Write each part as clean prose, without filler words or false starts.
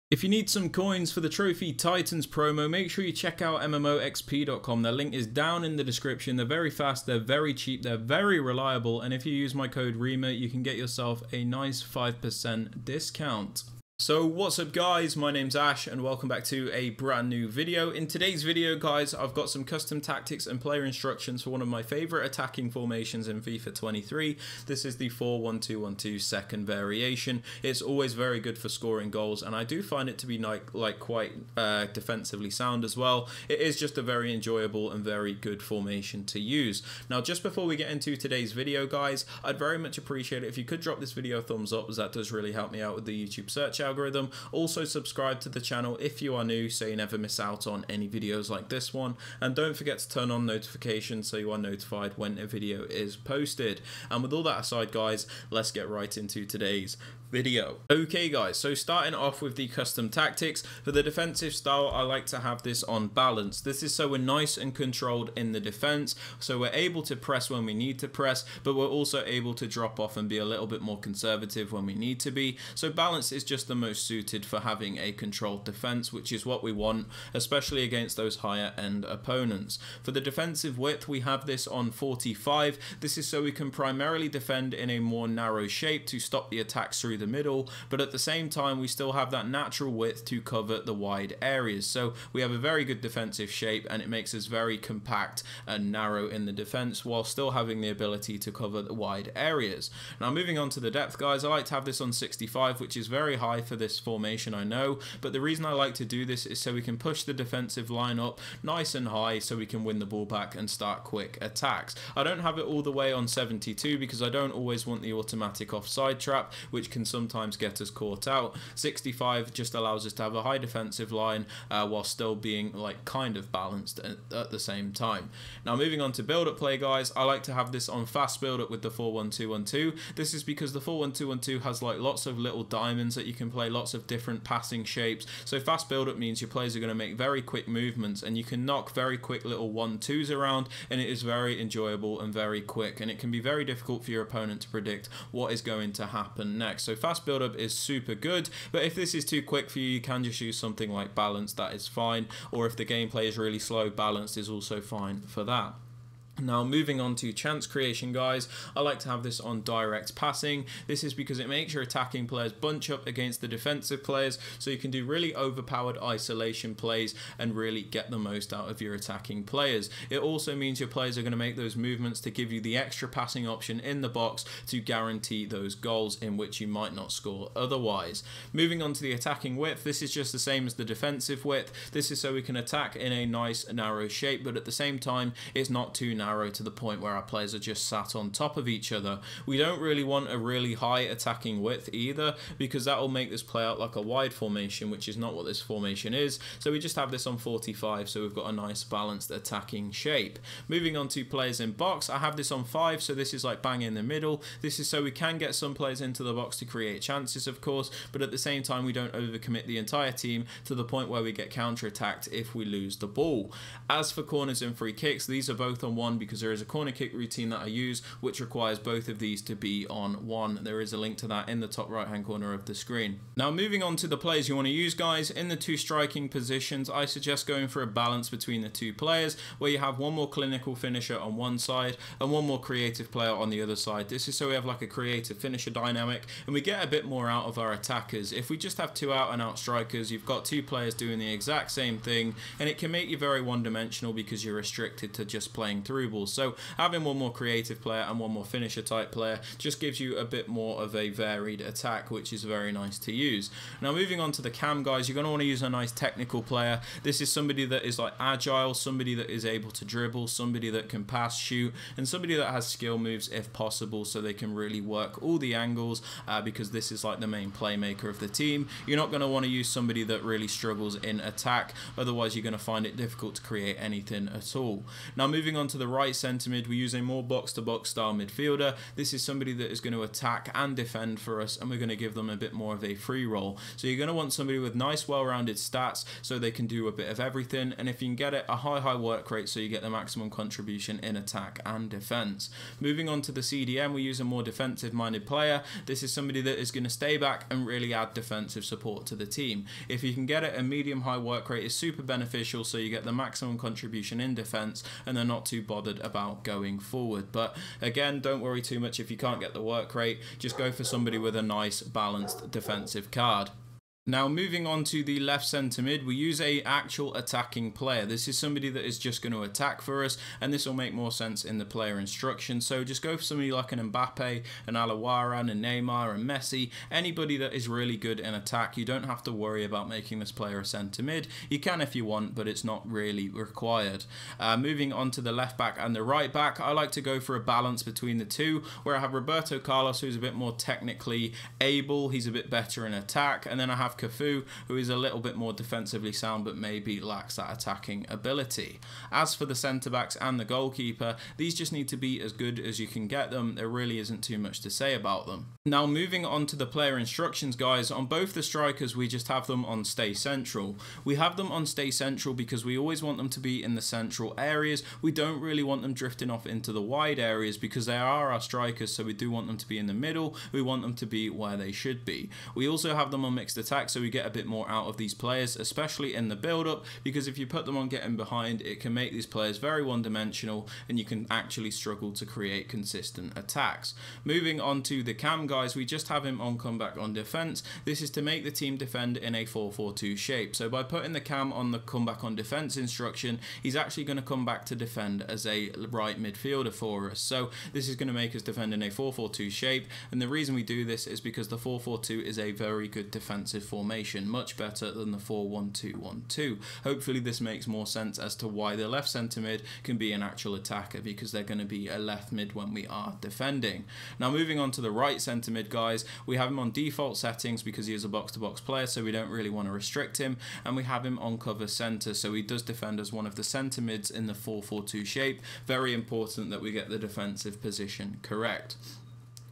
If you need some coins for the Trophy Titans promo, make sure you check out MMOXP.com. Their link is down in the description. They're very fast, they're very cheap, they're very reliable, and if you use my code Rema, you can get yourself a nice 5% discount. So what's up guys, my name's Ash and welcome back to a brand new video. In today's video guys, I've got some custom tactics and player instructions for one of my favorite attacking formations in FIFA 23. This is the 4-1-2-1-2 second variation. It's always very good for scoring goals and I do find it to be like quite defensively sound as well. It is just a very enjoyable and very good formation to use. Now just before we get into today's video guys, I'd very much appreciate it if you could drop this video a thumbs up, as that does really help me out with the YouTube search algorithm. Also subscribe to the channel if you are new so you never miss out on any videos like this one, and don't forget to turn on notifications so you are notified when a video is posted. And with all that aside guys, let's get right into today's video. Okay guys, so starting off with the custom tactics. For the defensive style, I like to have this on balance. This is so we're nice and controlled in the defense, so we're able to press when we need to press, but we're also able to drop off and be a little bit more conservative when we need to be. So balance is just the most suited for having a controlled defense, which is what we want, especially against those higher end opponents. For the defensive width, we have this on 45. This is so we can primarily defend in a more narrow shape to stop the attacks through the middle, but at the same time we still have that natural width to cover the wide areas. So we have a very good defensive shape and it makes us very compact and narrow in the defense while still having the ability to cover the wide areas. Now moving on to the depth guys, I like to have this on 65, which is very high for this formation, I know, but the reason I like to do this is so we can push the defensive line up nice and high so we can win the ball back and start quick attacks. I don't have it all the way on 72 because I don't always want the automatic offside trap, which can sometimes get us caught out. 65 just allows us to have a high defensive line while still being like kind of balanced at the same time. Now moving on to build up play guys, I like to have this on fast build up with the 4-1-2-1-2. This is because the 4-1-2-1-2 has like lots of little diamonds that you can play, lots of different passing shapes. So fast build up means your players are going to make very quick movements and you can knock very quick little 1-2s around, and it is very enjoyable and very quick, and it can be very difficult for your opponent to predict what is going to happen next. So fast build up is super good, but if this is too quick for you, you can just use something like balance, that is fine, or if the gameplay is really slow, balanced is also fine for that. Now moving on to chance creation guys, I like to have this on direct passing. This is because it makes your attacking players bunch up against the defensive players, so you can do really overpowered isolation plays and really get the most out of your attacking players. It also means your players are going to make those movements to give you the extra passing option in the box to guarantee those goals in which you might not score otherwise. Moving on to the attacking width, this is just the same as the defensive width. This is so we can attack in a nice narrow shape, but at the same time it's not too narrow to the point where our players are just sat on top of each other. We don't really want a really high attacking width either, because that will make this play out like a wide formation, which is not what this formation is. So we just have this on 45, so we've got a nice balanced attacking shape. Moving on to players in box, I have this on 5, so this is like bang in the middle. This is so we can get some players into the box to create chances, of course, but at the same time we don't overcommit the entire team to the point where we get counter-attacked if we lose the ball. As for corners and free kicks, these are both on 1 because there is a corner kick routine that I use which requires both of these to be on 1. There is a link to that in the top right hand corner of the screen. Now moving on to the players you want to use guys, in the 2 striking positions I suggest going for a balance between the 2 players, where you have one more clinical finisher on one side and one more creative player on the other side. This is so we have like a creative finisher dynamic and we get a bit more out of our attackers. If we just have 2 out and out strikers, you've got 2 players doing the exact same thing and it can make you very one-dimensional because you're restricted to just playing through balls. So having one more creative player and one more finisher type player just gives you a bit more of a varied attack, which is very nice to use. Now moving on to the cam guys, you're going to want to use a nice technical player. This is somebody that is like agile, somebody that is able to dribble, somebody that can pass, shoot, and somebody that has skill moves if possible, so they can really work all the angles because this is like the main playmaker of the team. You're not going to want to use somebody that really struggles in attack, otherwise you're going to find it difficult to create anything at all. Now moving on to the right centre mid, we use a more box-to-box style midfielder. This is somebody that is going to attack and defend for us, and we're going to give them a bit more of a free roll. So you're going to want somebody with nice, well-rounded stats so they can do a bit of everything, and if you can get it, a high work rate so you get the maximum contribution in attack and defence. Moving on to the CDM, we use a more defensive-minded player. This is somebody that is going to stay back and really add defensive support to the team. If you can get it, a medium-high work rate is super beneficial so you get the maximum contribution in defense and they're not too bothered about going forward. But again, don't worry too much if you can't get the work rate, just go for somebody with a nice balanced defensive card. Now moving on to the left centre mid, we use a actual attacking player. This is somebody that is just going to attack for us, and this will make more sense in the player instruction. So just go for somebody like an Mbappe, an Alawaran, an Neymar, and Messi, anybody that is really good in attack. You don't have to worry about making this player a centre mid. You can if you want, but it's not really required. Moving on to the left back and the right back, I like to go for a balance between the two, where I have Roberto Carlos, who's a bit more technically able, he's a bit better in attack, and then I have Cafu, who is a little bit more defensively sound but maybe lacks that attacking ability. As for the centre backs and the goalkeeper, these just need to be as good as you can get them. There really isn't too much to say about them. Now moving on to the player instructions, guys, on both the strikers we just have them on stay central. We have them on stay central because we always want them to be in the central areas. We don't really want them drifting off into the wide areas because they are our strikers, so we do want them to be in the middle. We want them to be where they should be. We also have them on mixed attack, so we get a bit more out of these players, especially in the build-up, because if you put them on getting behind, it can make these players very one-dimensional and you can actually struggle to create consistent attacks. Moving on to the cam, guys, we just have him on comeback on defense. This is to make the team defend in a 4-4-2 shape. So by putting the cam on the comeback on defense instruction, he's actually going to come back to defend as a right midfielder for us. So this is going to make us defend in a 4-4-2 shape, and the reason we do this is because the 4-4-2 is a very good defensive formation, much better than the 4-1-2-1-2. Hopefully this makes more sense as to why the left centre mid can be an actual attacker, because they're going to be a left mid when we are defending. Now moving on to the right centre mid, guys, we have him on default settings because he is a box-to-box player, so we don't really want to restrict him, and we have him on cover centre, so he does defend as one of the centre mids in the 4-4-2 shape. Very important that we get the defensive position correct.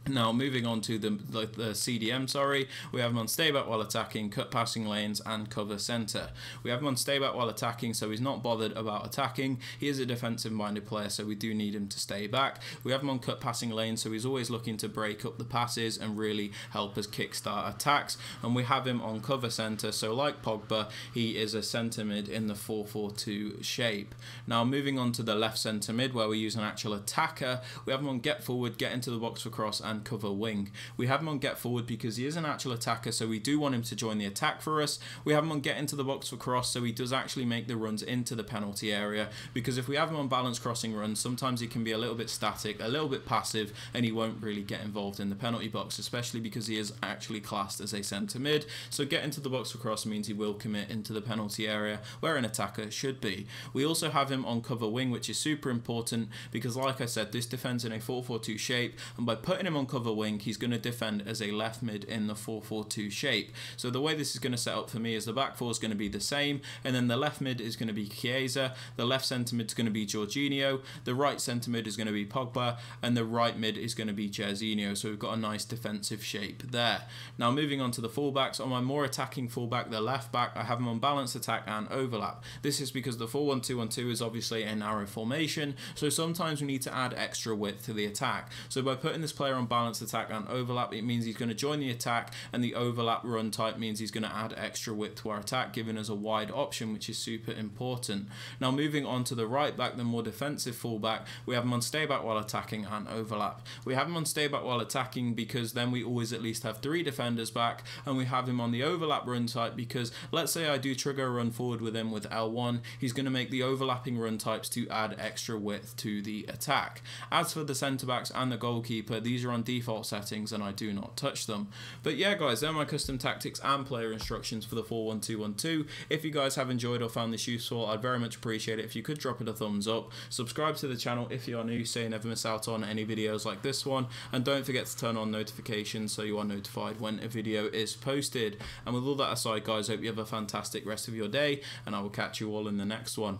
Now moving on to the CDM, we have him on stay back while attacking, cut passing lanes, and cover centre. We have him on stay back while attacking, so he's not bothered about attacking. He is a defensive minded player, so we do need him to stay back. We have him on cut passing lanes, so he's always looking to break up the passes and really help us kickstart attacks. And we have him on cover centre, so like Pogba, he is a centre mid in the 4-4-2 shape. Now moving on to the left centre mid, where we use an actual attacker, we have him on get forward, get into the box for cross, and cover wing. We have him on get forward because he is an actual attacker, so we do want him to join the attack for us. We have him on get into the box for cross, so he does actually make the runs into the penalty area, because if we have him on balanced crossing runs, sometimes he can be a little bit static, a little bit passive, and he won't really get involved in the penalty box, especially because he is actually classed as a centre mid. So get into the box for cross means he will commit into the penalty area where an attacker should be. We also have him on cover wing, which is super important because, like I said, this defends in a 4-4-2 shape, and by putting him on cover wing, he's going to defend as a left mid in the 4-4-2 shape. So the way this is going to set up for me is the back four is going to be the same, and then the left mid is going to be Chiesa, the left centre mid is going to be Jorginho, the right centre mid is going to be Pogba, and the right mid is going to be Jairzinho. So we've got a nice defensive shape there. Now moving on to the fullbacks, on my more attacking fullback, the left back, I have him on balanced attack and overlap. This is because the 4-1-2-1-2 is obviously a narrow formation, so sometimes we need to add extra width to the attack. So by putting this player on balanced attack and overlap, it means he's going to join the attack, and the overlap run type means he's going to add extra width to our attack, giving us a wide option, which is super important. Now moving on to the right back, the more defensive fullback, we have him on stay back while attacking and overlap. We have him on stay back while attacking because then we always at least have 3 defenders back, and we have him on the overlap run type because let's say I do trigger a run forward with him with L1, he's going to make the overlapping run types to add extra width to the attack. As for the centre backs and the goalkeeper, these are on default settings and I do not touch them. But yeah guys, they're my custom tactics and player instructions for the 4-1-2-1-2. If you guys have enjoyed or found this useful, I'd very much appreciate it if you could drop it a thumbs up. Subscribe to the channel if you are new so you never miss out on any videos like this one, and don't forget to turn on notifications so you are notified when a video is posted. And with all that aside guys, I hope you have a fantastic rest of your day, and I will catch you all in the next one.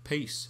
Peace.